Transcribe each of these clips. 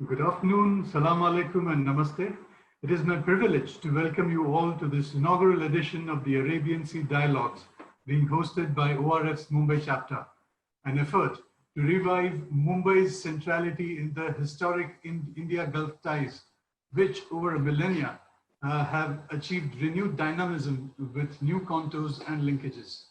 Good afternoon, salam alaikum and namaste. It is my privilege to welcome you all to this inaugural edition of the Arabian Sea Dialogues being hosted by ORF's Mumbai chapter, an effort to revive Mumbai's centrality in the historic India-Gulf ties, which over a millennia have achieved renewed dynamism with new contours and linkages.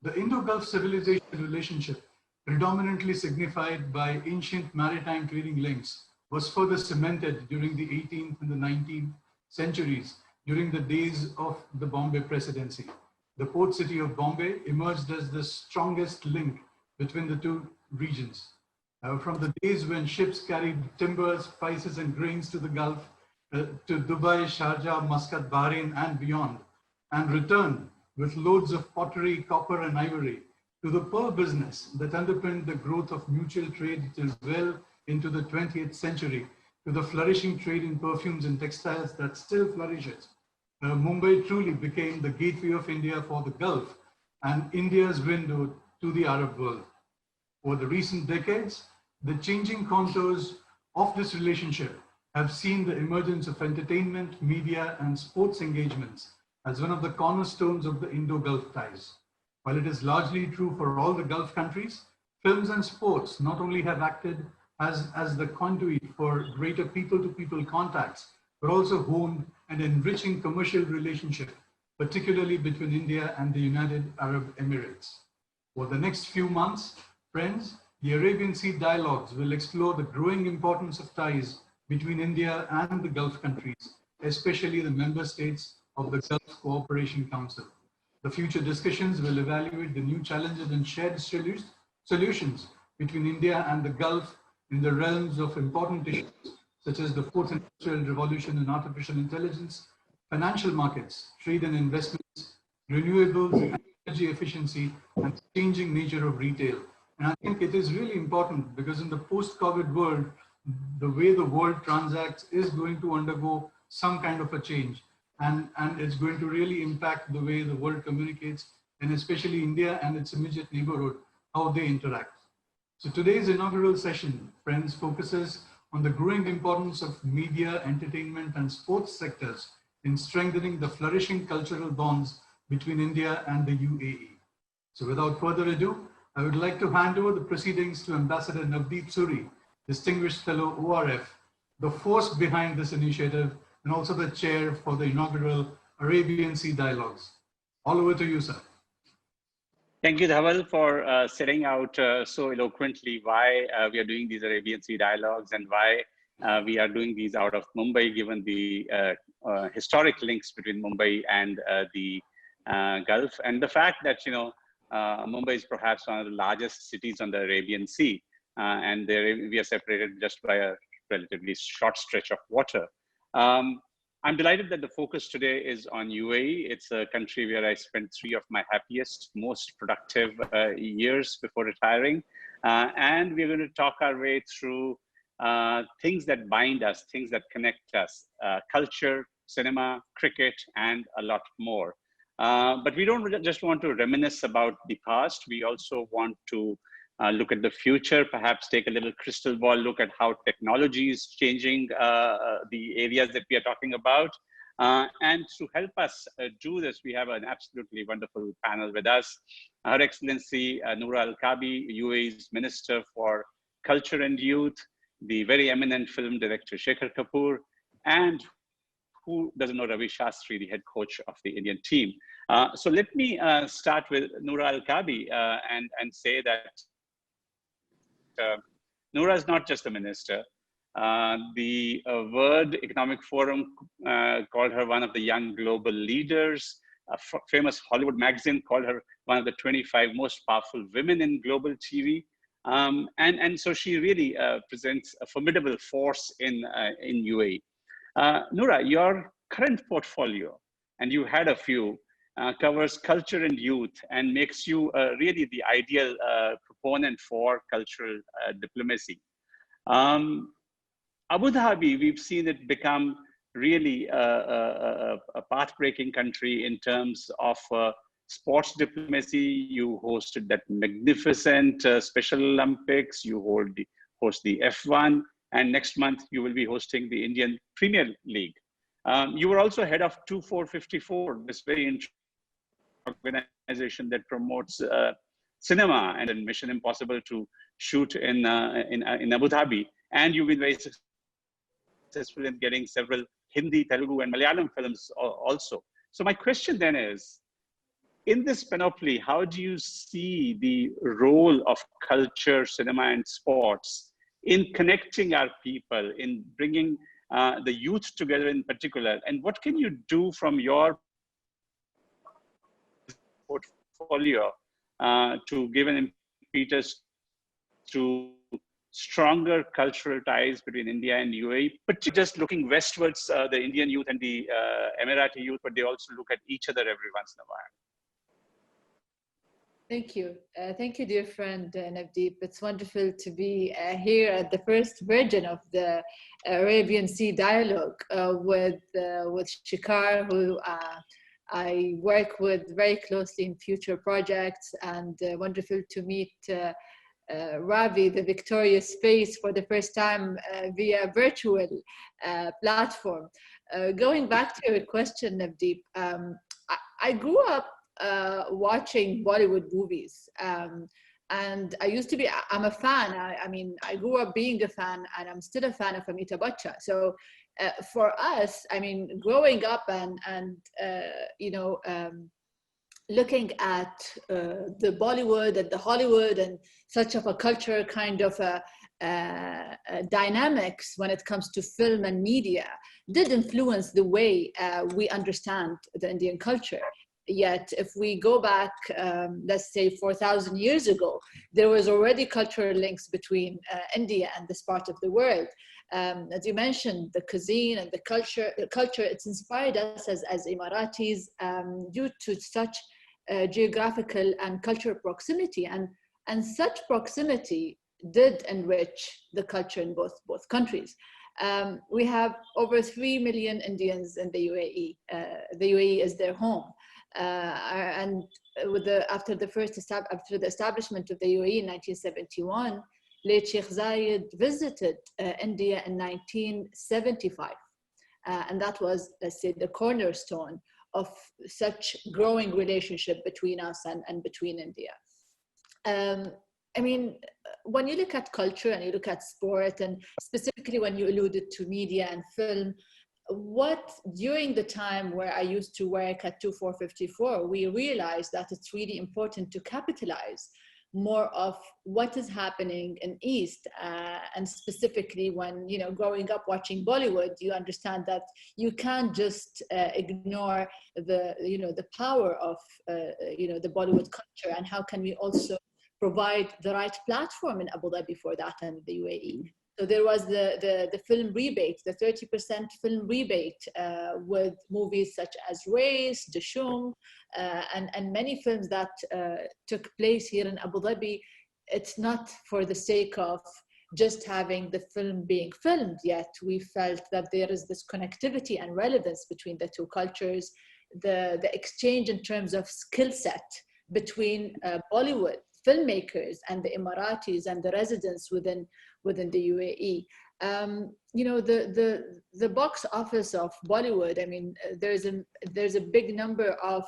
The Indo-Gulf civilization relationship, predominantly signified by ancient maritime trading links, was further cemented during the 18th and the 19th centuries during the days of the Bombay Presidency. The port city of Bombay emerged as the strongest link between the two regions. From the days when ships carried timbers, spices, and grains to the Gulf, to Dubai, Sharjah, Muscat, Bahrain, and beyond, and returned with loads of pottery, copper, and ivory, to the pearl business that underpinned the growth of mutual trade till well into the 20th century, to the flourishing trade in perfumes and textiles that still flourishes. Mumbai truly became the gateway of India for the Gulf and India's window to the Arab world. Over the recent decades, the changing contours of this relationship have seen the emergence of entertainment, media, and sports engagements as one of the cornerstones of the Indo-Gulf ties. While it is largely true for all the Gulf countries, films and sports not only have acted as the conduit for greater people-to-people contacts, but also honed an enriching commercial relationship, particularly between India and the United Arab Emirates. For the next few months, friends, the Arabian Sea Dialogues will explore the growing importance of ties between India and the Gulf countries, especially the member states of the Gulf Cooperation Council. The future discussions will evaluate the new challenges and shared solutions between India and the Gulf in the realms of important issues such as the fourth industrial revolution and artificial intelligence, financial markets, trade and investments, renewables, energy efficiency, and the changing nature of retail. And I think it is really important because in the post-COVID world, the way the world transacts is going to undergo some kind of a change. And it's going to really impact the way the world communicates, and especially India and its immediate neighborhood, how they interact. So today's inaugural session, friends, focuses on the growing importance of media, entertainment, and sports sectors in strengthening the flourishing cultural bonds between India and the UAE. So without further ado, I would like to hand over the proceedings to Ambassador Navdeep Suri, Distinguished Fellow ORF, the force behind this initiative, and also the chair for the inaugural Arabian Sea Dialogues. All over to you, sir. Thank you, Dhaval, for setting out so eloquently why we are doing these Arabian Sea Dialogues and why we are doing these out of Mumbai, given the historic links between Mumbai and the Gulf, and the fact that, Mumbai is perhaps one of the largest cities on the Arabian Sea, and we are separated just by a relatively short stretch of water. I'm delighted that the focus today is on UAE. It's a country where I spent 3 of my happiest, most productive years before retiring. And we're going to talk our way through things that bind us, things that connect us, culture, cinema, cricket, and a lot more. But we don't just want to reminisce about the past. We also want to look at the future, perhaps take a little crystal ball look at how technology is changing the areas that we are talking about. And to help us do this, we have an absolutely wonderful panel with us. Her Excellency Noura Al-Kabi, UAE's Minister for Culture and Youth, the very eminent film director Shekhar Kapoor, and who doesn't know Ravi Shastri, the head coach of the Indian team. So let me start with Noura Al-Kabi and say that Noura is not just a minister. The World Economic Forum called her one of the young global leaders. A famous Hollywood magazine called her one of the 25 most powerful women in global TV. And so she really presents a formidable force in UAE. Noura, your current portfolio, and you had a few, covers culture and youth and makes you really the ideal proponent for cultural diplomacy. Abu Dhabi, we've seen it become really a path-breaking country in terms of sports diplomacy. You hosted that magnificent Special Olympics. You host the F1. And next month, you will be hosting the Indian Premier League. You were also head of 2454, this very interesting organization that promotes cinema and Mission Impossible to shoot in Abu Dhabi. And you've been very successful in getting several Hindi, Telugu, and Malayalam films also. So my question then is, in this panoply, how do you see the role of culture, cinema, and sports in connecting our people, in bringing the youth together in particular? And what can you do from your portfolio to give an impetus to stronger cultural ties between India and UAE, particularly just looking westwards, the Indian youth and the Emirati youth, but they also look at each other every once in a while? Thank you. Thank you, dear friend Navdeep. It's wonderful to be here at the first version of the Arabian Sea Dialogue with Shikar, who I work with very closely in future projects, and wonderful to meet Ravi, the victorious face, for the first time via virtual platform. Going back to your question, Navdeep, I grew up watching Bollywood movies. And I used to be, I'm a fan. I mean, I grew up being a fan, and I'm still a fan of Amitabh Bachchan. So for us, I mean, growing up and looking at the Bollywood and the Hollywood and such of a culture kind of dynamics when it comes to film and media did influence the way we understand the Indian culture. Yet, if we go back, let's say 4,000 years ago, there was already cultural links between India and this part of the world. As you mentioned, the cuisine and the culture, it's inspired us as Emiratis due to such geographical and cultural proximity. And such proximity did enrich the culture in both countries. We have over 3 million Indians in the UAE. The UAE is their home. And after the establishment of the UAE in 1971, late Sheikh Zayed visited India in 1975. And that was, let's say, the cornerstone of such growing relationship between us and between India. I mean, when you look at culture and you look at sport, and specifically when you alluded to media and film, during the time where I used to work at 2454, we realized that it's really important to capitalize more of what is happening in East, and specifically when, growing up watching Bollywood, you understand that you can't just ignore the power of the Bollywood culture, and how can we also provide the right platform in Abu Dhabi for that and the UAE. So there was the film rebate, the 30% film rebate with movies such as Race, Dashum, and many films that took place here in Abu Dhabi. It's not for the sake of just having the film being filmed, yet we felt that there is this connectivity and relevance between the two cultures, the exchange in terms of skill set between Bollywood filmmakers and the Emiratis and the residents within the UAE. The box office of Bollywood, I mean, there's a big number of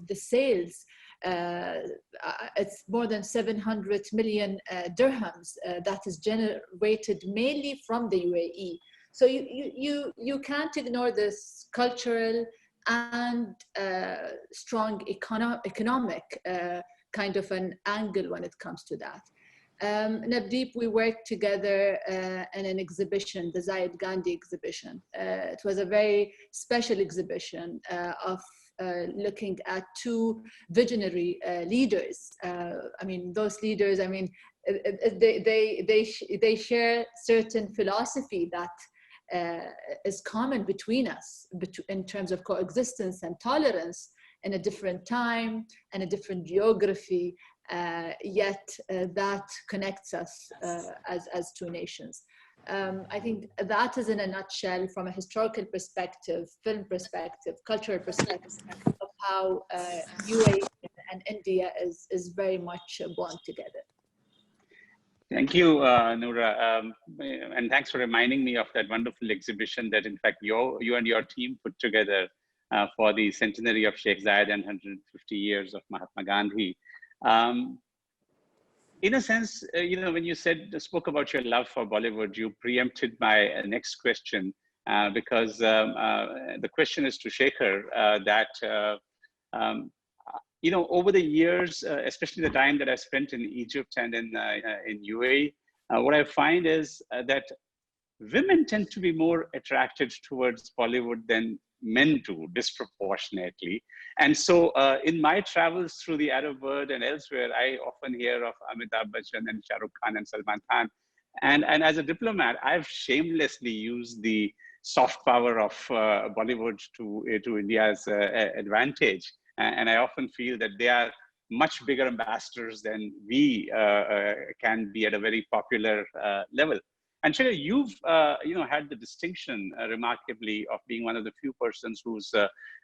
the sales. It's more than 700 million dirhams that is generated mainly from the UAE. So you can't ignore this cultural and strong economic kind of an angle when it comes to that. Navdeep, we worked together in an exhibition, the Zayed Gandhi exhibition. It was a very special exhibition of looking at two visionary leaders. I mean, those leaders, I mean, they share certain philosophy that is common between us in terms of coexistence and tolerance in a different time and a different geography, yet that connects us as two nations. I think that is in a nutshell, from a historical perspective, film perspective, cultural perspective, of how UAE and India is very much bound together. Thank you, Noura, and thanks for reminding me of that wonderful exhibition that, in fact, you and your team put together for the centenary of Sheikh Zayed and 150 years of Mahatma Gandhi. In a sense, when you spoke about your love for Bollywood, you preempted my next question because the question is to Shekhar that. Over the years, especially the time that I spent in Egypt and in UAE, what I find is that women tend to be more attracted towards Bollywood than men do, disproportionately. And so in my travels through the Arab world and elsewhere, I often hear of Amitabh Bachchan and Shah Rukh Khan and Salman Khan. And as a diplomat, I've shamelessly used the soft power of Bollywood to India's advantage. And I often feel that they are much bigger ambassadors than we can be at a very popular level. And Shekhar, you've had the distinction remarkably of being one of the few persons who's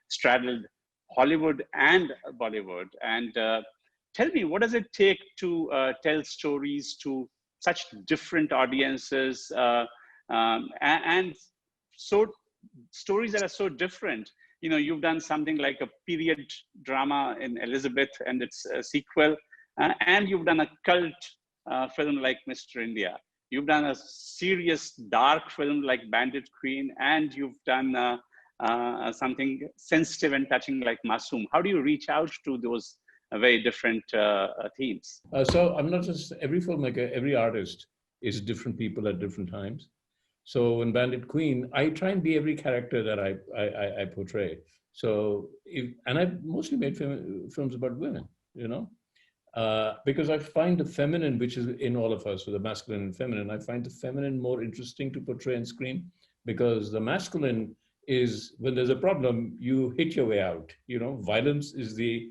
straddled Hollywood and Bollywood. And tell me, what does it take to tell stories to such different audiences and so stories that are so different? You've done something like a period drama in Elizabeth and its sequel, and you've done a cult film like Mr. India. You've done a serious dark film like Bandit Queen, and you've done something sensitive and touching like Masoom. How do you reach out to those very different themes? So I'm not just every filmmaker, every artist is different people at different times. So in Bandit Queen, I try and be every character that I portray. So and I've mostly made films about women, because I find the feminine, which is in all of us, so the masculine and feminine, I find the feminine more interesting to portray on screen, because the masculine is, when there's a problem, you hit your way out. Violence is the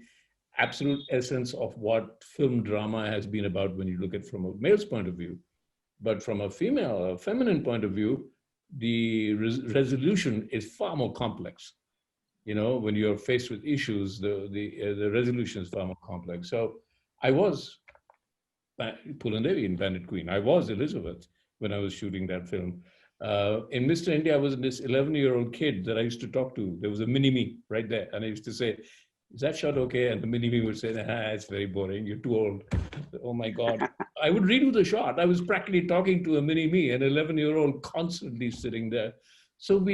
absolute essence of what film drama has been about when you look at it from a male's point of view. But from a feminine point of view, the resolution is far more complex. When you're faced with issues, the resolution is far more complex. So I was Pulandevi in Bandit Queen. I was Elizabeth when I was shooting that film. In Mr. India, I was this 11-year-old kid that I used to talk to. There was a mini-me right there. And I used to say, "Is that shot okay?" And the mini-me would say, "It's very boring. You're too old." Oh my God. I would redo the shot. I was practically talking to a mini-me, an 11-year-old constantly sitting there. So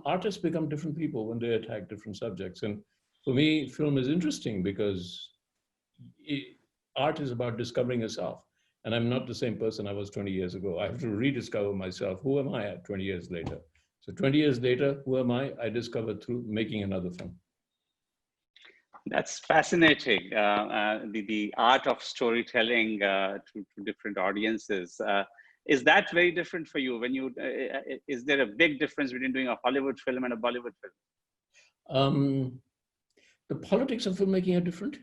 artists become different people when they attack different subjects. And for me, film is interesting because art is about discovering yourself. And I'm not the same person I was 20 years ago. I have to rediscover myself. Who am I at 20 years later? So 20 years later, who am I? I discovered through making another film. That's fascinating. The art of storytelling to different audiences. Is that very different for you? Is there a big difference between doing a Hollywood film and a Bollywood film? The politics of filmmaking are different.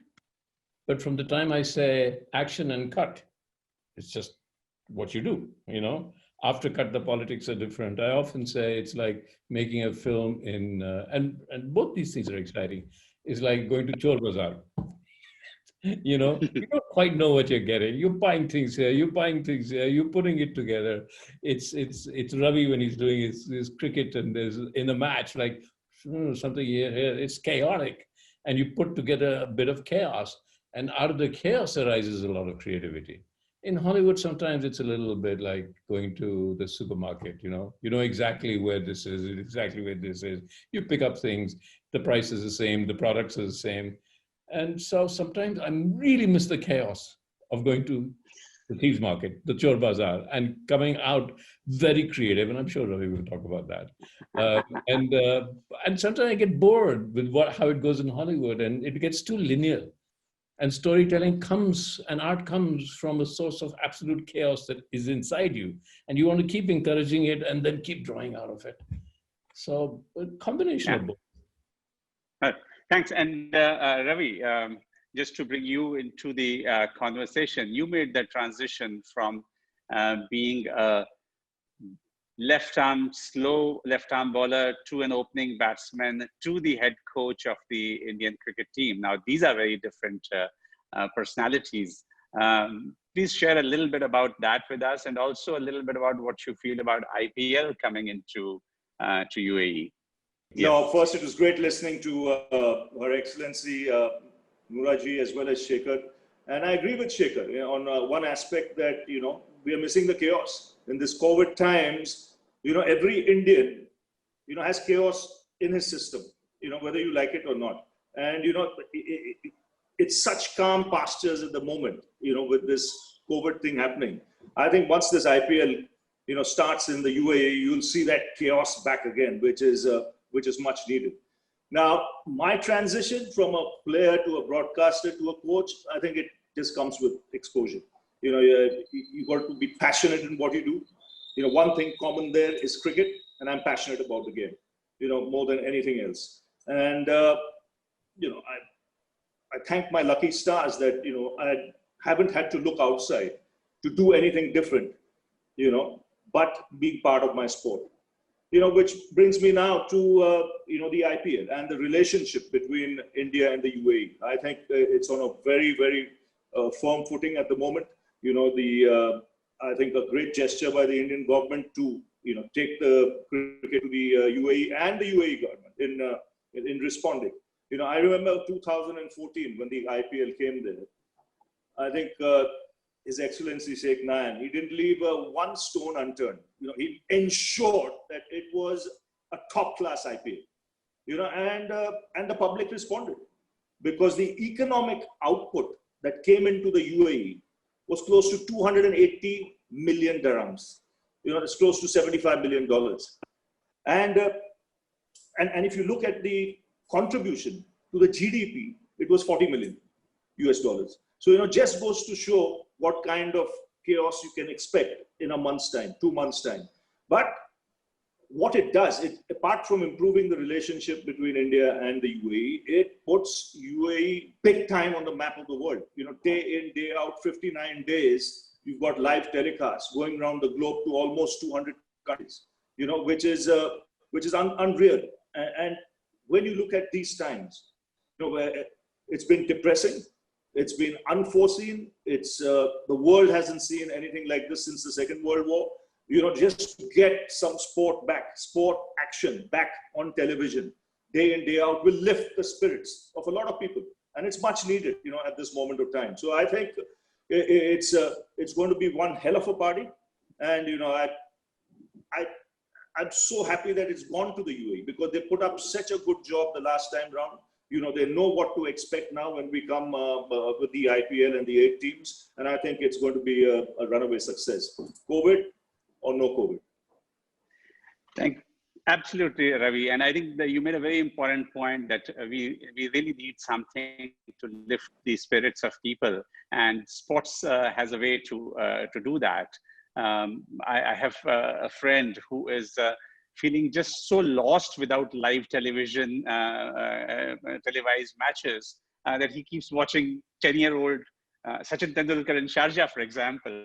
But from the time I say action and cut, it's just what you do, After cut, the politics are different. I often say it's like making a film and both these things are exciting. It's like going to Chor Bazaar. You don't quite know what you're getting. You're buying things here, you're buying things here, you're putting it together. It's Ravi when he's doing his cricket and there's in a match, like something here, it's chaotic. And you put together a bit of chaos. And out of the chaos arises a lot of creativity. In Hollywood, sometimes it's a little bit like going to the supermarket, you know exactly where this is, exactly where this is. You pick up things, the price is the same, the products are the same. And so sometimes I really miss the chaos of going to the thieves market, the Chor Bazaar, and coming out very creative. And I'm sure Ravi will talk about that. And sometimes I get bored with how it goes in Hollywood, and it gets too linear. And storytelling and art comes from a source of absolute chaos that is inside you. And you want to keep encouraging it and then keep drawing out of it. So a combination of both. Thanks. And Ravi, just to bring you into the conversation, you made that transition from being a slow left-arm bowler to an opening batsman to the head coach of the Indian cricket team. Now, these are very different personalities. please share a little bit about that with us, and also a little bit about what you feel about IPL coming into to UAE. Yeah. No, first, it was great listening to Her Excellency Noorji as well as Shekhar. And I agree with Shekhar on one aspect that, we are missing the chaos. In this COVID times, every Indian, has chaos in his system, whether you like it or not. And, it's such calm pastures at the moment, with this COVID thing happening. I think once this IPL, starts in the UAE, you'll see that chaos back again, which is much needed. Now, my transition from a player to a broadcaster to a coach, I think it just comes with exposure. You got to be passionate in what you do. One thing common there is cricket, and I'm passionate about the game, more than anything else. And, I thank my lucky stars that, I haven't had to look outside to do anything different, but being part of my sport. Which brings me now to, the IPL and the relationship between India and the UAE. I think it's on a very, very firm footing at the moment. I think a great gesture by the Indian government to, take the cricket to the UAE and the UAE government in responding. I remember 2014 when the IPL came there. I think His Excellency Sheikh Nayan, he didn't leave one stone unturned. He ensured that it was a top-class IPL. And the public responded because the economic output that came into the UAE was close to 280 million dirhams. It's close to $75 million. And if you look at the contribution to the GDP, it was 40 million US dollars. So, just goes to show what kind of chaos you can expect in a month's time, 2 months' time. But what it does, apart from improving the relationship between India and the UAE, it puts UAE big time on the map of the world. Day in, day out, 59 days, you've got live telecasts going around the globe to almost 200 countries, which is unreal. And when you look at these times, it's been depressing. It's been unforeseen. The world hasn't seen anything like this since the Second World War. Just to get some sport back, sport action back on television, day in, day out, will lift the spirits of a lot of people. And it's much needed, at this moment of time. So I think it's going to be one hell of a party. And, I'm so happy that it's gone to the UAE because they put up such a good job the last time round. They know what to expect now when we come with the IPL and the 8 teams. And I think it's going to be a runaway success. COVID or no COVID. Absolutely, Ravi. And I think that you made a very important point that we really need something to lift the spirits of people. And sports has a way to do that. I have a friend who is feeling just so lost without live television, televised matches, that he keeps watching 10-year-old Sachin Tendulkar in Sharjah, for example,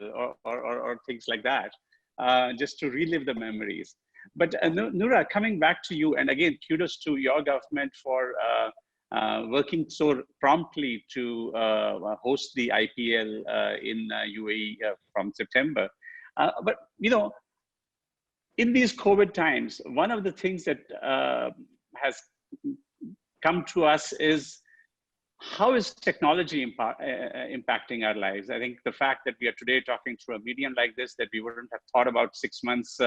or things like that, just to relive the memories. But Noora, coming back to you, and again, kudos to your government for working so promptly to host the IPL in UAE from September. But, in these COVID times, one of the things that has come to us is how is technology impacting our lives? I think the fact that we are today talking through a medium like this that we wouldn't have thought about 6 months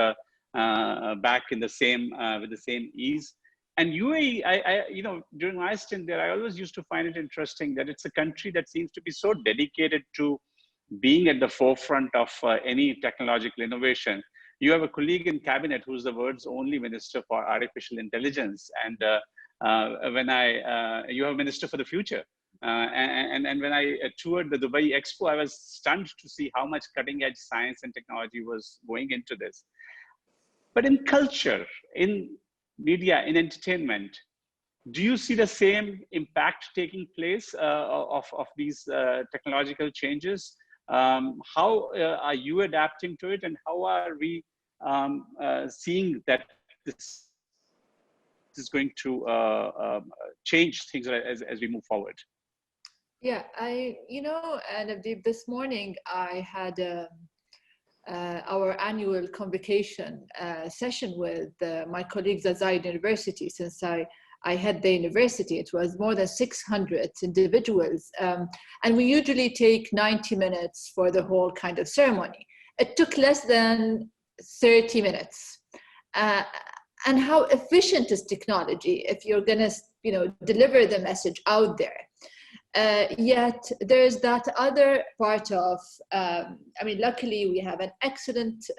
back in the same with the same ease. And UAE, during my stint there, I always used to find it interesting that it's a country that seems to be so dedicated to being at the forefront of any technological innovation. You have a colleague in cabinet who's the world's only minister for artificial intelligence, and you have a minister for the future. And when I toured the Dubai Expo, I was stunned to see how much cutting-edge science and technology was going into this. But in culture, in media, in entertainment, do you see the same impact taking place of these technological changes? How are you adapting to it, and how are we seeing that this is going to change things as we move forward? Yeah, and Navdeep, this morning I had our annual convocation session with my colleagues at Zayed University. Since I had the university, it was more than 600 individuals. And we usually take 90 minutes for the whole kind of ceremony. It took less than 30 minutes. And how efficient is technology if you're gonna, deliver the message out there? Yet there's that other part of, luckily we have an excellent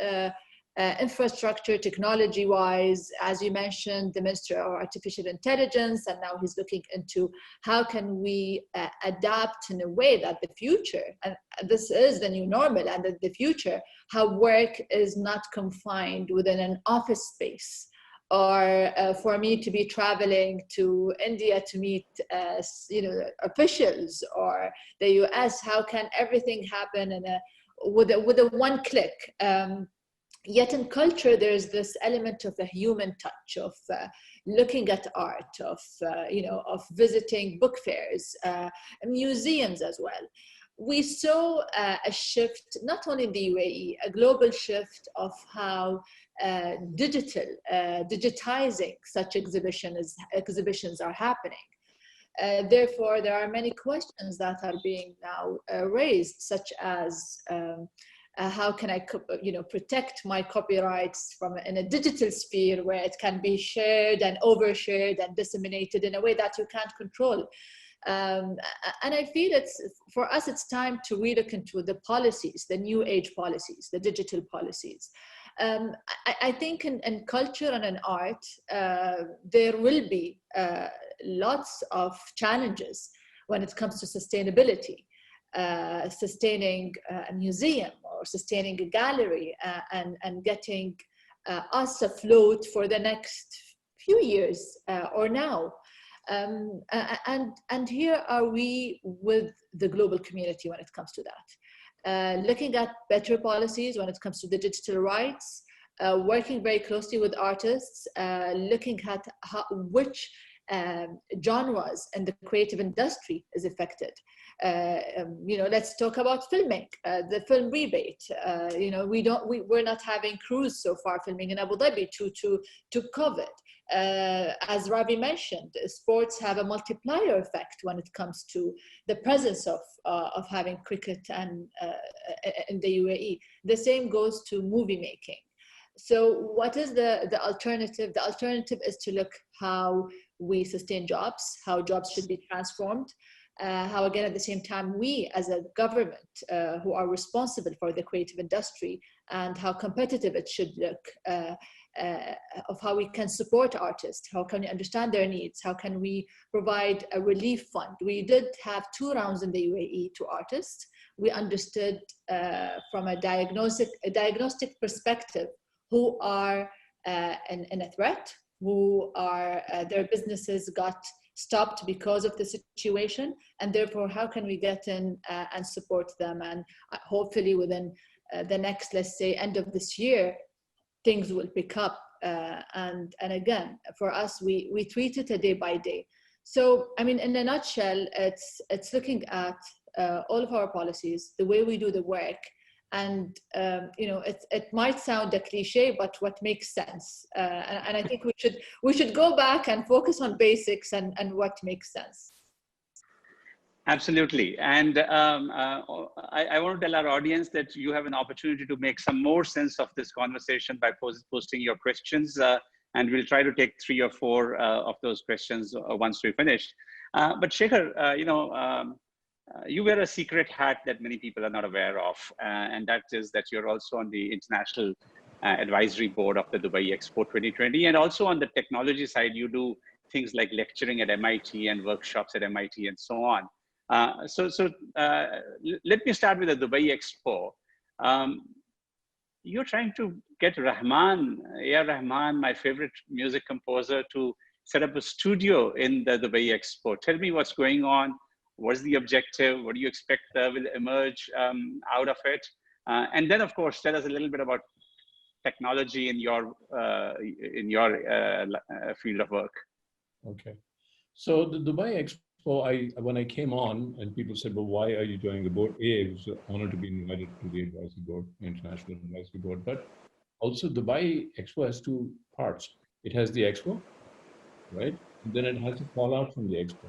infrastructure technology-wise. As you mentioned, the Minister of Artificial Intelligence, and now he's looking into how can we adapt in a way that the future, and this is the new normal, and the future, how work is not confined within an office space, or for me to be traveling to India to meet, officials, or the US. How can everything happen with a one click? Yet in culture, there's this element of the human touch, of looking at art, of visiting book fairs, museums as well. We saw a shift, not only in the UAE, a global shift of how digitizing such exhibitions are happening. Therefore, there are many questions that are being now raised, such as how can I, protect my copyrights in a digital sphere where it can be shared and overshared and disseminated in a way that you can't control. And I feel for us, it's time to relook into the policies, the new age policies, the digital policies. I think in culture and in art, there will be lots of challenges when it comes to sustainability. Sustaining a museum or sustaining a gallery, and getting us afloat for the next few years or now. And here are we with the global community when it comes to that. Looking at better policies when it comes to the digital rights, working very closely with artists, looking at which genres and the creative industry is affected. Let's talk about filming, the film rebate. We're not having crews so far filming in Abu Dhabi to COVID. As Ravi mentioned, sports have a multiplier effect when it comes to the presence of having cricket and in the UAE. The same goes to movie making. So what is the alternative? The alternative is to look how we sustain jobs, how jobs should be transformed, how again at the same time we as a government who are responsible for the creative industry, and how competitive it should look, of how we can support artists, how can we understand their needs, how can we provide a relief fund. We did have 2 rounds in the UAE to artists. We understood from a diagnostic perspective who are in a threat, who are their businesses got stopped because of the situation, and therefore how can we get in and support them, and hopefully within the next, let's say, end of this year, things will pick up. And again, for us, we treat it a day by day. So, I mean, in a nutshell, it's looking at all of our policies, the way we do the work, and it might sound a cliche, but what makes sense. And I think we should go back and focus on basics and what makes sense. Absolutely. And I want to tell our audience that you have an opportunity to make some more sense of this conversation by posting your questions. And we'll try to take 3 or 4 of those questions once we finish. But Shekhar, you wear a secret hat that many people are not aware of. And that is that you're also on the international advisory board of the Dubai Expo 2020. And also on the technology side, you do things like lecturing at MIT and workshops at MIT and so on. So let me start with the Dubai Expo. You're trying to get Rahman, my favorite music composer, to set up a studio in the Dubai Expo. Tell me what's going on. What's the objective? What do you expect will emerge out of it? And then, of course, tell us a little bit about technology in your field of work. Okay. So the Dubai Expo expo, when I came on and people said, well, why are you joining the board? It was an honor to be invited to the advisory board, international advisory board. But also Dubai Expo has two parts. It has the expo, right? And then it has a fallout from the expo,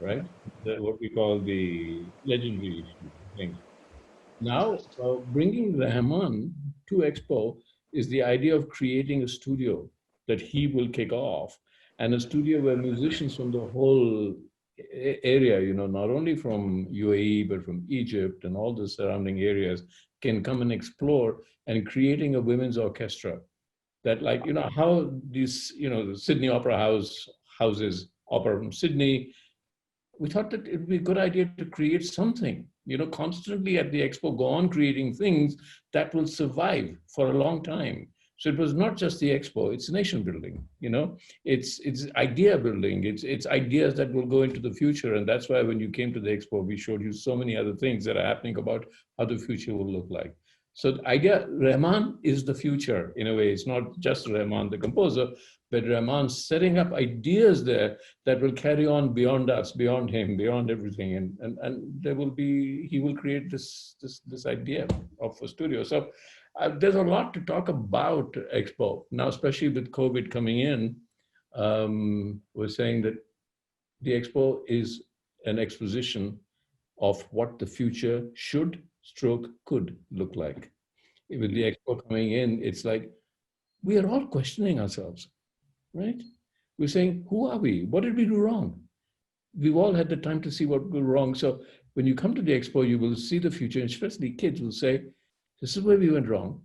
right? What we call the legendary things. Now, bringing Rahman to Expo is the idea of creating a studio that he will kick off, and a studio where musicians from the whole area, you know, not only from UAE, but from Egypt and all the surrounding areas, can come and explore, and creating a women's orchestra that, like, you know, how these, you know, the Sydney Opera House houses opera from Sydney. We thought that it would be a good idea to create something, you know, constantly at the expo, go on creating things that will survive for a long time. So it was not just the expo, it's nation building, you know, it's idea building, it's ideas that will go into the future. And that's why when you came to the expo, we showed you so many other things that are happening about how the future will look like. So the idea, Rahman is the future in a way. It's not just Rahman, the composer, but Rahman setting up ideas there that will carry on beyond us, beyond him, beyond everything. And there will be, he will create this idea of a studio. So there's a lot to talk about Expo. Now, especially with COVID coming in, we're saying that the Expo is an exposition of what the future should, could look like. With the Expo coming in, it's like, we are all questioning ourselves, right? We're saying, who are we? What did we do wrong? We've all had the time to see what went wrong. So when you come to the Expo, you will see the future, and especially kids will say, this is where we went wrong,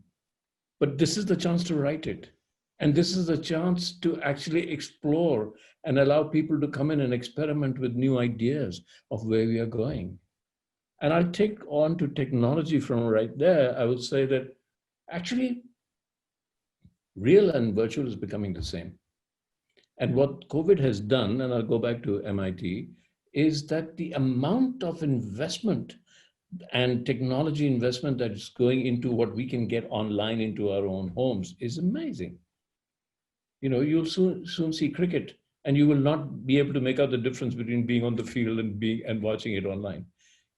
but this is the chance to write it. And this is the chance to actually explore and allow people to come in and experiment with new ideas of where we are going. And I'll take on to technology from right there. I would say that actually real and virtual is becoming the same. And what COVID has done, and I'll go back to MIT, is that the amount of investment and technology investment that's going into what we can get online into our own homes is amazing. You know, you'll soon see cricket, and you will not be able to make out the difference between being on the field and watching it online.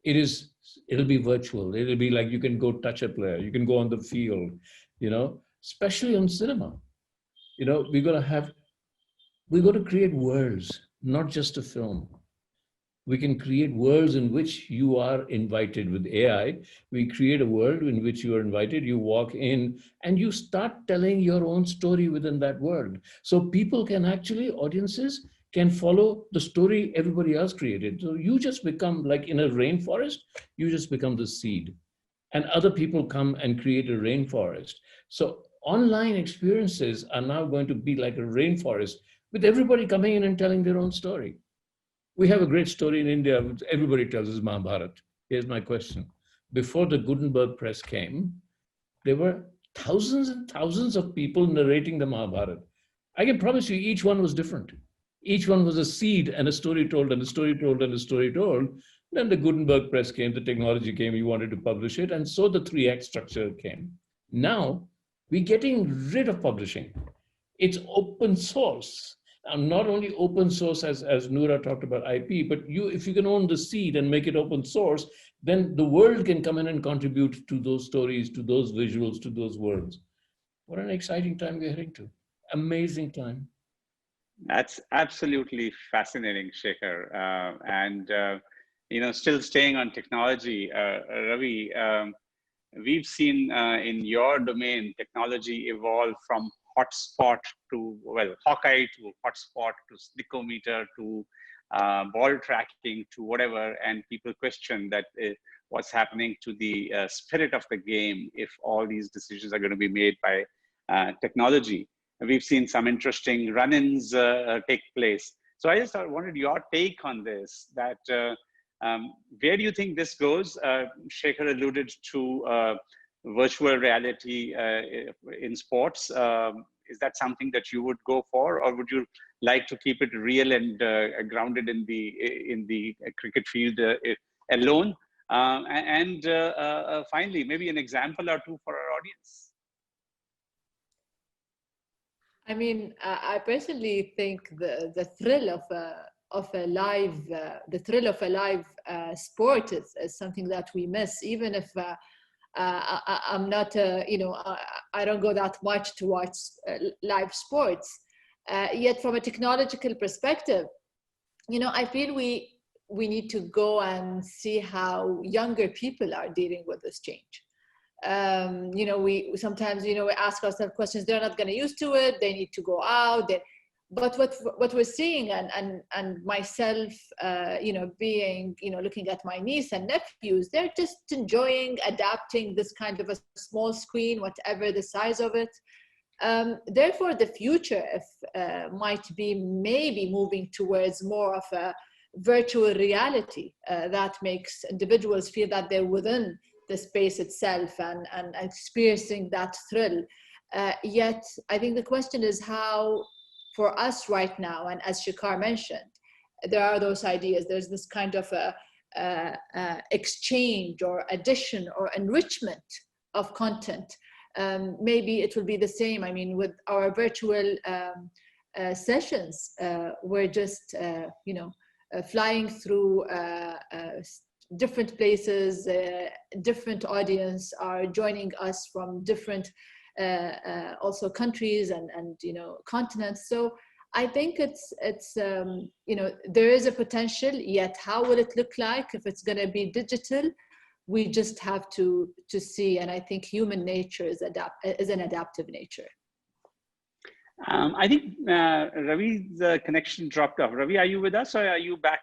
It'll be virtual. It'll be like you can go touch a player, you can go on the field, you know, especially on cinema. You know, we're going to create worlds, not just a film. We can create worlds in which you are invited with AI. We create a world in which you are invited, you walk in, and you start telling your own story within that world. So people can actually, audiences can follow the story everybody else created. So you just become, like in a rainforest, you just become the seed. And other people come and create a rainforest. So online experiences are now going to be like a rainforest with everybody coming in and telling their own story. We have a great story in India, which everybody tells us, Mahabharata. Here's my question. Before the Gutenberg press came, there were thousands and thousands of people narrating the Mahabharata. I can promise you each one was different. Each one was a seed and a story told and a story told and a story told. Then the Gutenberg press came, the technology came, you wanted to publish it, and so the 3X structure came. Now, we're getting rid of publishing. It's open source. And not only open source, as Noora talked about IP, but if you can own the seed and make it open source, then the world can come in and contribute to those stories, to those visuals, to those worlds. What an exciting time we're heading to. Amazing time. That's absolutely fascinating, Shekhar. You know, still staying on technology, Ravi, we've seen in your domain, technology evolve from hotspot to, well, Hawkeye to hotspot to slickometer to ball tracking to whatever, and people question that what's happening to the spirit of the game if all these decisions are going to be made by technology. We've seen some interesting run-ins take place. So I just wanted your take on this, that where do you think this goes? Shekhar alluded to virtual reality in sports. Is that something that you would go for, or would you like to keep it real and grounded in the cricket field alone? Finally, maybe an example or two for our audience. I mean, I personally think the thrill a live, the thrill of a live sport is something that we miss, even if I'm not, I don't go that much to watch live sports. Yet from a technological perspective, I feel we need to go and see how younger people are dealing with this change. We sometimes, we ask ourselves questions. They're not going to used to it. They need to go out. But what we're seeing, and myself, being, looking at my niece and nephews, they're just enjoying adapting this kind of a small screen, whatever the size of it. Therefore, the future might be maybe moving towards more of a virtual reality that makes individuals feel that they're within the space itself and experiencing that thrill. Yet, I think the question is how, for us right now, and as Shikar mentioned, there are those ideas. There's this kind of exchange or addition or enrichment of content. Maybe it will be the same. I mean, with our virtual sessions, we're just, flying through different places, different audience are joining us from different also countries and continents. So I think it's there is a potential, yet how will it look like if it's going to be digital? We just have to see, and I think human nature is an adaptive nature. I think Ravi's connection dropped off. Ravi, are you with us or are you back?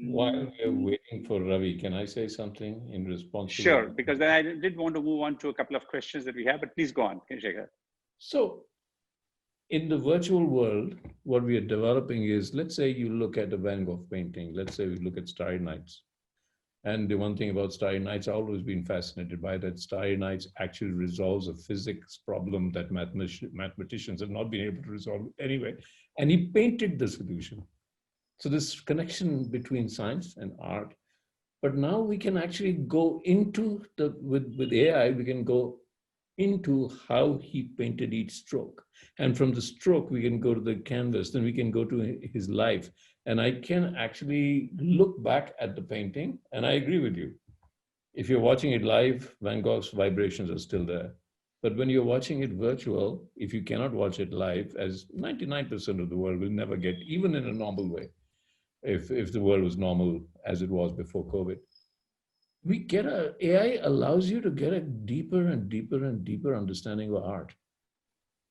While we're waiting for Ravi, can I say something in response? Sure, because then I did want to move on to a couple of questions that we have, but please go on, Shekhar. So in the virtual world, what we are developing is, let's say you look at a Van Gogh painting, let's say we look at Starry Nights. And the one thing about Starry Nights, I've always been fascinated by that Starry Nights actually resolves a physics problem that mathematicians have not been able to resolve anyway. And he painted the solution. So this connection between science and art, but now we can actually go into with AI, we can go into how he painted each stroke. And from the stroke, we can go to the canvas, then we can go to his life. And I can actually look back at the painting, and I agree with you. If you're watching it live, Van Gogh's vibrations are still there. But when you're watching it virtual, if you cannot watch it live, as 99% of the world will never get, even in a normal way, if the world was normal as it was before COVID, AI allows you to get a deeper and deeper and deeper understanding of art,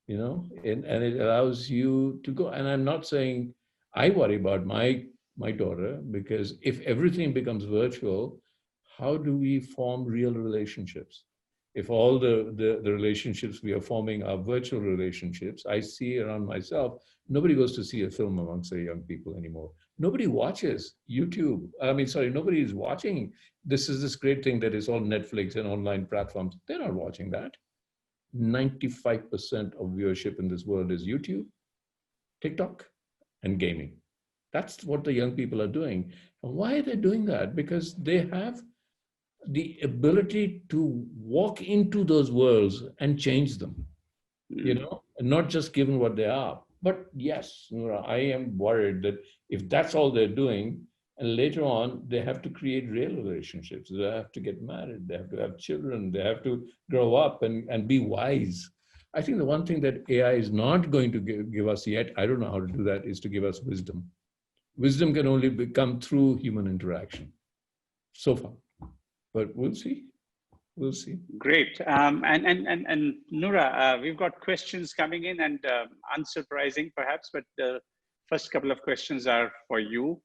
and it allows you to go. And I'm not saying I worry about my daughter, because if everything becomes virtual, how do we form real relationships? If all the relationships we are forming are virtual relationships, I see around myself, nobody goes to see a film amongst the young people anymore. Nobody watches YouTube. Nobody is watching. This great thing that is all Netflix and online platforms. They're not watching that. 95% of viewership in this world is YouTube, TikTok, and gaming. That's what the young people are doing. And why are they doing that? Because they have the ability to walk into those worlds and change them, and not just given what they are. But yes, Noura, I am worried that if that's all they're doing, and later on, they have to create real relationships. They have to get married. They have to have children. They have to grow up and be wise. I think the one thing that AI is not going to give us yet, I don't know how to do that, is to give us wisdom. Wisdom can only come through human interaction so far, but we'll see. We'll see. Great. And Noura, we've got questions coming in, and unsurprising perhaps, but the first couple of questions are for you.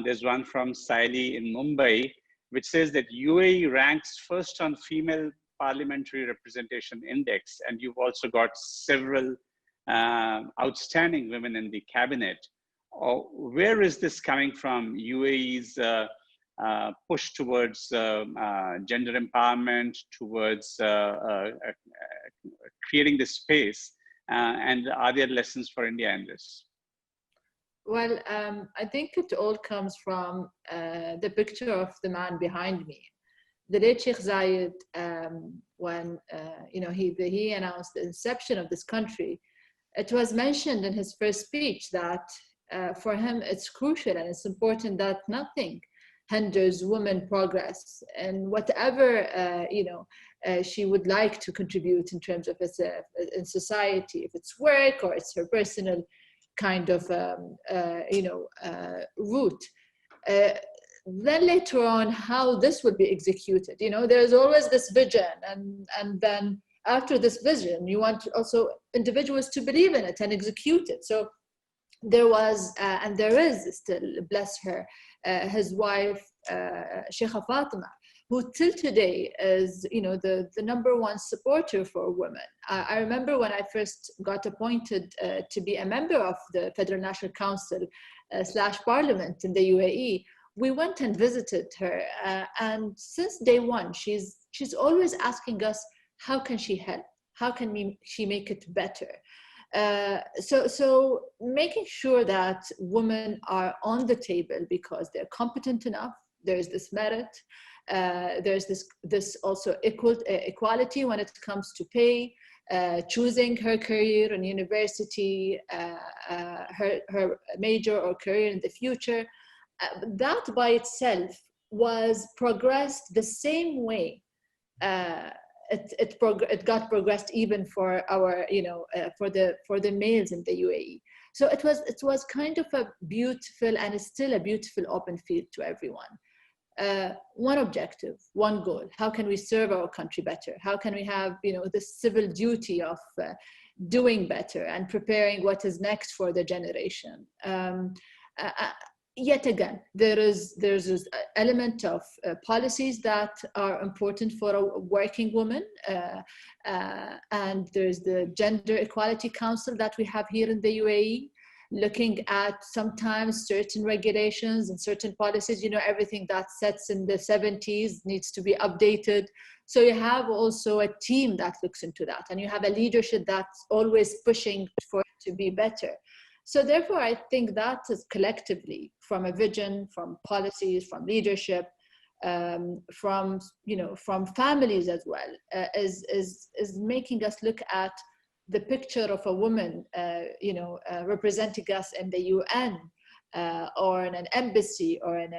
There's one from Saili in Mumbai, which says that UAE ranks first on female parliamentary representation index, and you've also got several outstanding women in the cabinet. Where is this coming from? UAE's push towards gender empowerment, towards creating this space, and are there lessons for India in this? Well, I think it all comes from the picture of the man behind me. The late Sheikh Zayed, when he announced the inception of this country, it was mentioned in his first speech that for him it's crucial and it's important that nothing hinders women progress and whatever she would like to contribute in terms of in society, if it's work or it's her personal kind of route. Then later on, how this would be executed, there's always this vision, and then after this vision, you want also individuals to believe in it and execute it. So there was, and there is still, bless her, his wife, Sheikha Fatima, who till today is, the number one supporter for women. I remember when I first got appointed to be a member of the Federal National Council / Parliament in the UAE, we went and visited her, and since day one, she's always asking us, how can she help? How can she make it better? So making sure that women are on the table because they're competent enough. There's this merit. There's this also equality when it comes to pay, choosing her career in university, her major or career in the future. That by itself was progressed the same way. It got progressed even for our, for the males in the UAE. So it was kind of a beautiful, and it's still a beautiful open field to everyone. One objective, one goal. How can we serve our country better? How can we have, this civil duty of doing better and preparing what is next for the generation? Yet again, there's this element of policies that are important for a working woman, and there's the Gender Equality Council that we have here in the UAE, looking at sometimes certain regulations and certain policies. Everything that sets in the 70s needs to be updated. So you have also a team that looks into that, and you have a leadership that's always pushing for it to be better. So therefore, I think that is collectively, from a vision, from policies, from leadership, from families as well, is making us look at the picture of a woman, representing us in the UN, or in an embassy, or in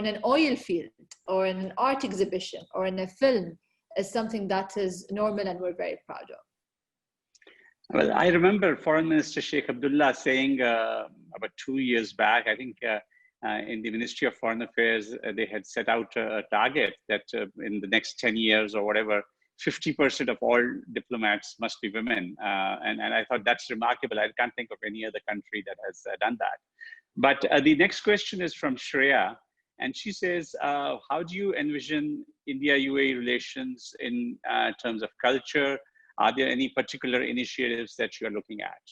an oil field, or in an art exhibition, or in a film, is something that is normal and we're very proud of. Well, I remember Foreign Minister Sheikh Abdullah saying about 2 years back, I think in the Ministry of Foreign Affairs, they had set out a target that in the next 10 years or whatever, 50% of all diplomats must be women. And I thought that's remarkable. I can't think of any other country that has done that. But the next question is from Shreya. And she says, how do you envision India-UAE relations in terms of culture? Are there any particular initiatives that you are looking at?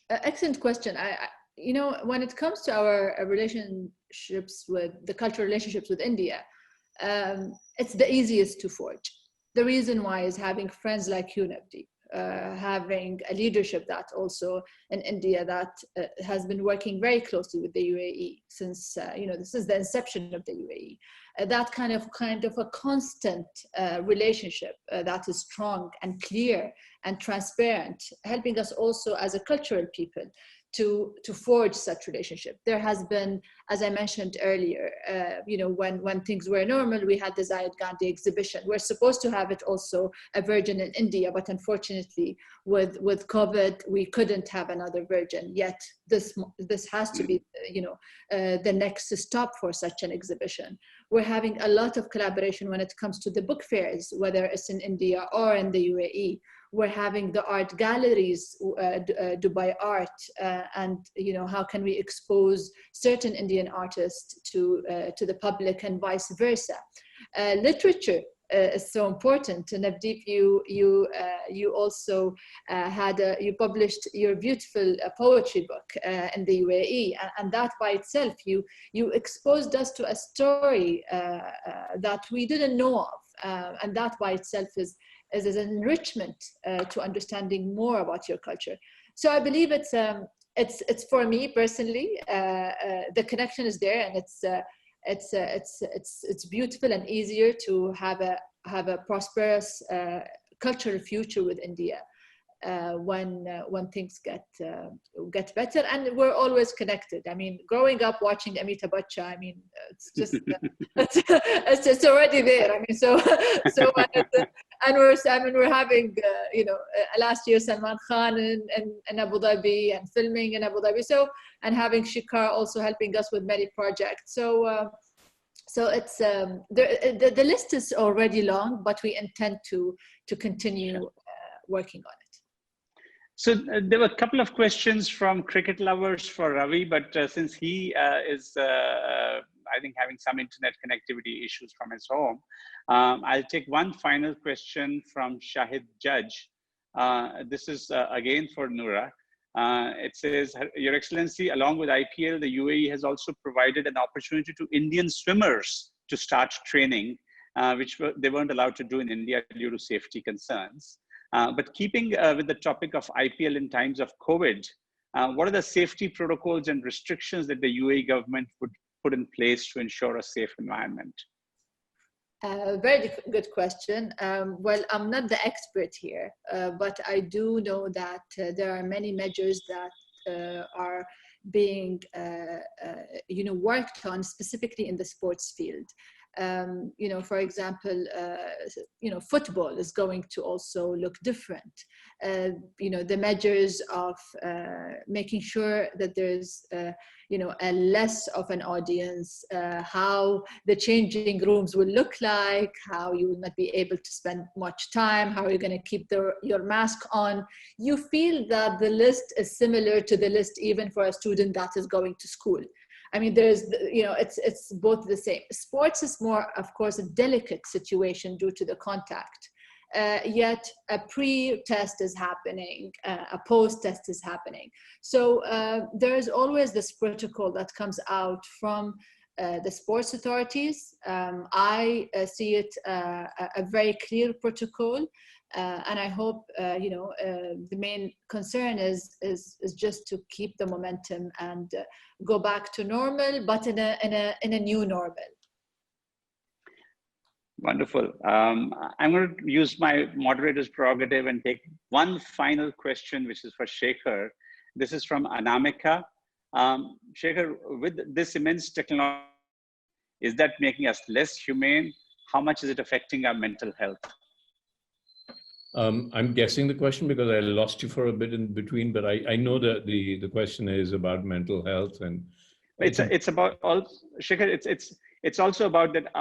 Excellent question. When it comes to our relationships with the cultural relationships with India, it's the easiest to forge. The reason why is having friends like you, Navdeep, having a leadership that also in India that has been working very closely with the UAE since, this is the inception of the UAE. That kind of a constant relationship that is strong and clear and transparent, helping us also as a cultural people to forge such relationship. There has been, as I mentioned earlier, when things were normal, we had the Zayed Gandhi exhibition. We're supposed to have it also a version in India, but unfortunately with COVID, we couldn't have another version yet. This has to be, the next stop for such an exhibition. We're having a lot of collaboration when it comes to the book fairs, whether it's in India or in the UAE. We're having the art galleries, Dubai Art, and how can we expose certain Indian artists to the public and vice versa. Literature is so important. And Navdeep, you also you published your beautiful poetry book in the UAE, and that by itself, you exposed us to a story that we didn't know of, and that by itself is an enrichment to understanding more about your culture. So I believe it's for me personally, the connection is there, and it's beautiful and easier to have a prosperous cultural future with India. when things get better, and we're always connected. I mean, growing up watching Amita Bachcha, I mean, it's just it's already there. I mean, so and we're having last year Salman Khan in Abu Dhabi and filming in Abu Dhabi, and having Shikar also helping us with many projects. So it's the list is already long, but we intend to continue working on it. So there were a couple of questions from cricket lovers for Ravi, but since he is, I think, having some internet connectivity issues from his home, I'll take one final question from Shahid Judge. This is again for Noura. It says, Your Excellency, along with IPL, the UAE has also provided an opportunity to Indian swimmers to start training, which they weren't allowed to do in India due to safety concerns. But keeping with the topic of IPL in times of COVID, what are the safety protocols and restrictions that the UAE government would put in place to ensure a safe environment? Very good question. Well, I'm not the expert here, but I do know that there are many measures that are being worked on specifically in the sports field. For example, football is going to also look different. The measures of making sure that there's, a less of an audience, how the changing rooms will look like, how you will not be able to spend much time, how you're going to keep your mask on. You feel that the list is similar to the list even for a student that is going to school. I mean, there's, it's both the same. Sports is more, of course, a delicate situation due to the contact. Yet a pre-test is happening, a post-test is happening. So there is always this protocol that comes out from the sports authorities. I see it a very clear protocol. And I hope, the main concern is just to keep the momentum and go back to normal, but in a new normal. Wonderful. I'm going to use my moderator's prerogative and take one final question, which is for Shekhar. This is from Anamika. Shekhar, with this immense technology, is that making us less humane? How much is it affecting our mental health? I'm guessing the question because I lost you for a bit in between, but I know that the question is about mental health, and it's about all, Shekhar. It's also about that.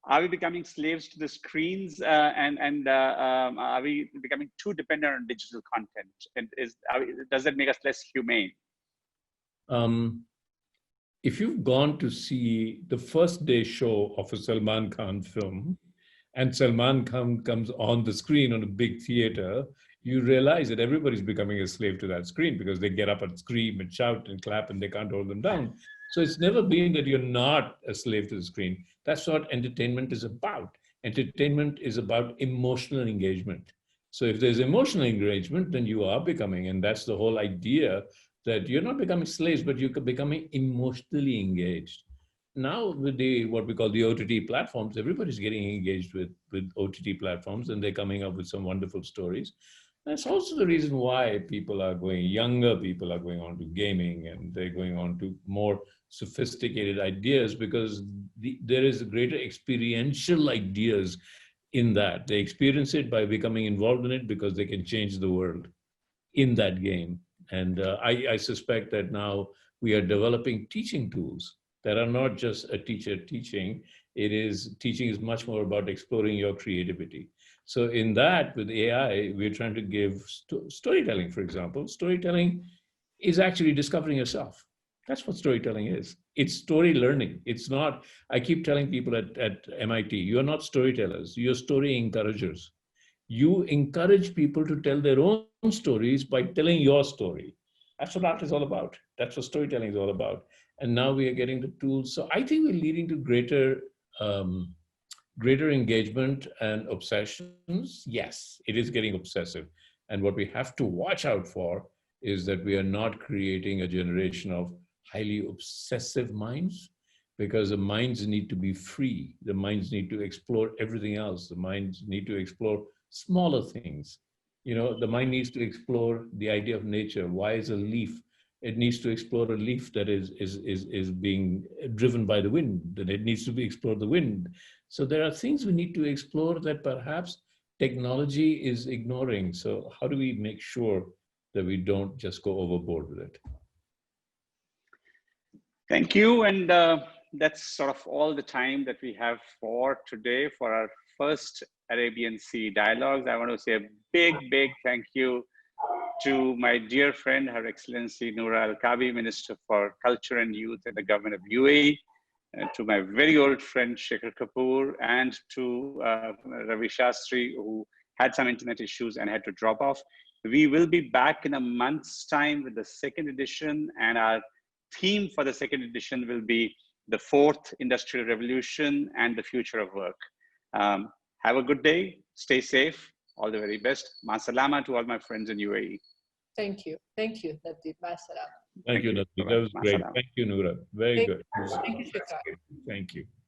Are we becoming slaves to the screens, and are we becoming too dependent on digital content? And does that make us less humane? If you've gone to see the first day show of a Salman Khan film, and Salman Khan comes on the screen on a big theater, you realize that everybody's becoming a slave to that screen because they get up and scream and shout and clap and they can't hold them down. So it's never been that you're not a slave to the screen. That's what entertainment is about. Entertainment is about emotional engagement. So if there's emotional engagement, then you are becoming, and that's the whole idea, that you're not becoming slaves, but you're becoming emotionally engaged. Now with what we call the OTT platforms, everybody's getting engaged with OTT platforms, and they're coming up with some wonderful stories. That's also the reason why younger people are going on to gaming, and they're going on to more sophisticated ideas, because there is greater experiential ideas in that. They experience it by becoming involved in it because they can change the world in that game. And I suspect that now we are developing teaching tools that are not just a teacher teaching. Teaching is much more about exploring your creativity. So in that, with AI, we're trying to give storytelling, for example. Storytelling is actually discovering yourself. That's what storytelling is. It's story learning. It's not, I keep telling people at MIT, you're not storytellers, you're story encouragers. You encourage people to tell their own stories by telling your story. That's what art is all about. That's what storytelling is all about. And now we are getting the tools. So I think we're leading to greater engagement and obsessions. Yes, it is getting obsessive. And what we have to watch out for is that we are not creating a generation of highly obsessive minds, because the minds need to be free. The minds need to explore everything else. The minds need to explore smaller things. The mind needs to explore the idea of nature. Why is a leaf? It needs to explore a leaf that is being driven by the wind. Then it needs to explore the wind. So there are things we need to explore that perhaps technology is ignoring. So how do we make sure that we don't just go overboard with it? Thank you. And that's sort of all the time that we have for today for our first Arabian Sea Dialogues. I want to say a big thank you to my dear friend, Her Excellency Noura Al-Kabi, Minister for Culture and Youth in the government of UAE, to my very old friend Shekhar Kapoor, and to Ravi Shastri, who had some internet issues and had to drop off. We will be back in a month's time with the second edition, and our theme for the second edition will be the fourth industrial revolution and the future of work. Have a good day, stay safe, all the very best. Ma salama to all my friends in UAE. Thank you. Thank you, Nadeep. Ma salam. Thank you, Nadeep. That was great. Thank you, Noura. Very good. Thank you, Shekhar. Thank you.